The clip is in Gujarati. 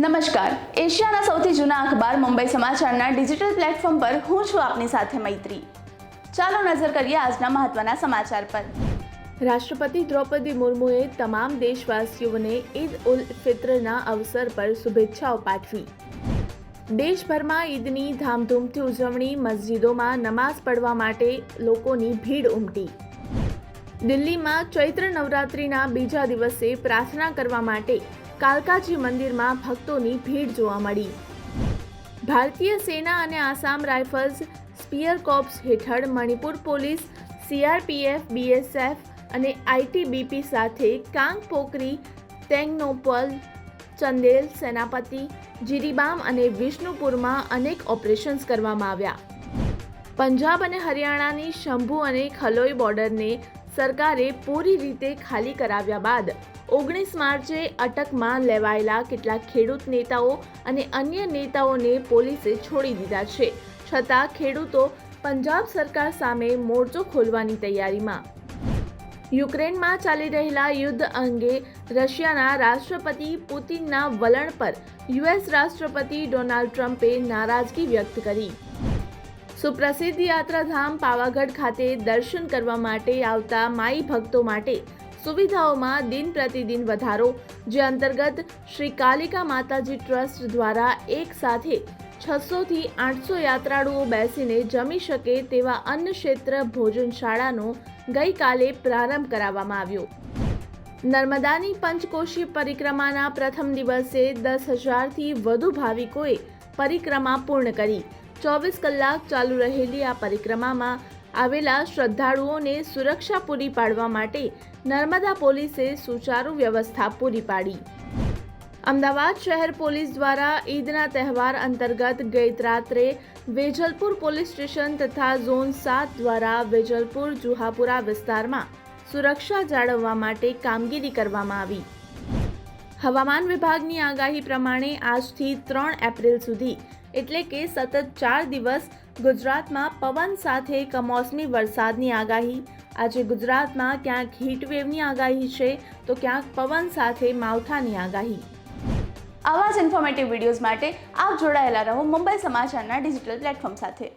નમસ્કાર, એશિયાના સૌથી જૂના અખબાર મુંબઈ સમાચારના ડિજિટલ પ્લેટફોર્મ પર હું છું આપની સાથે મૈત્રી। ચાલો નજર કરીએ આજના મહત્વના સમાચાર પર। રાષ્ટ્રપતિ દ્રૌપદી મુર્મુએ તમામ દેશવાસીઓને ઈદ ઉલ ફિત્રના અવસર પર શુભેચ્છાઓ પાઠવી। દેશભરમાં ઈદની ધામધૂમથી ઉજવણી, મસ્જિદોમાં નમાઝ પઢવા માટે લોકોની ભીડ ઉમટી। દિલ્હીમાં ચૈત્ર નવરાત્રિના બીજા દિવસે પ્રાર્થના કરવા માટે કાલકાજી મંદિરમાં ભક્તોની ભીડ જોવા મળી। ભારતીય સેના અને આસામ રાઇફલ્સ સ્પીયર કોર્પ્સ હેઠળ મણિપુર પોલીસ, CRPF, BSF અને ITBP સાથે કાંગપોકરી, તેંગનોપલ, ચંદેલ, સેનાપતિ, જીરીબામ અને વિષ્ણુપુરમાં અનેક ઓપરેશન્સ કરવામાં આવ્યા। પંજાબ અને હરિયાણાની શંભુ અને ખલોઈ બોર્ડરને સરકારે પૂરી રીતે ખાલી કરાવ્યા બાદ 19 માર્ચે અટકમાં લેવાયેલા કેટલાક ખેડૂત નેતાઓ અને અન્ય નેતાઓને પોલીસે છોડી દીધા છે। છતાં ખેડૂતો પંજાબ સરકાર સામે મોરચો ખોલવાની તૈયારીમાં। યુક્રેનમાં ચાલી રહેલા યુદ્ધ અંગે રશિયાના રાષ્ટ્રપતિ પુતિનના વલણ પર US રાષ્ટ્રપતિ ડોનાલ્ડ ટ્રમ્પે નારાજગી વ્યક્ત કરી। સુપ્રસિદ્ધ યાત્રાધામ પાવાગઢ ખાતે દર્શન કરવા માટે આવતા માઈ ભક્તો માટે સુવિધાઓમાં દિન પ્રતિદિન વધારો, જે અંતર્ગત શ્રી કાલિકા માતાજી ટ્રસ્ટ દ્વારા એક સાથે 600 થી 800 યાત્રાળુઓ બેસીને જમી શકે તેવા અન્ન ક્ષેત્ર ભોજનશાળાનો ગઈકાલે પ્રારંભ કરાવવામાં આવ્યો। નર્મદાની પંચકોશી પરિક્રમાના પ્રથમ દિવસે 10,000 થી વધુ ભાવિકોએ પરિક્રમા પૂર્ણ કરી। 24 કલાક ચાલુ રહેલી આ પરિક્રમામાં આવેલા શ્રદ્ધાળુઓને સુરક્ષા પૂરી પાડવા માટે નર્મદા પોલીસે સુચારુ વ્યવસ્થા પૂરી પાડી। અમદાવાદ શહેર પોલીસ દ્વારા ઈદના તહેવાર અંતર્ગત ગત રાત્રે વેજલપુર પોલીસ સ્ટેશન તથા ઝોન 7 દ્વારા વેજલપુર જુહાપુરા વિસ્તારમાં સુરક્ષા જાળવવા માટે કામગીરી કરવામાં આવી। હવામાન વિભાગની આગાહી પ્રમાણે આજથી 3 એપ્રિલ સુધી એટલે કે સતત 4 દિવસ ગુજરાતમાં પવન સાથે કમોસમી વરસાદની આગાહી। આજે ગુજરાતમાં ક્યાંક હીટવેવની આગાહી છે તો ક્યાંક પવન સાથે માવઠાની આગાહી। આવા જ ઇન્ફોર્મેટિવ વિડીયોઝ માટે આપ જોડાયેલા રહો મુંબઈ સમાચારના ડિજિટલ પ્લેટફોર્મ સાથે।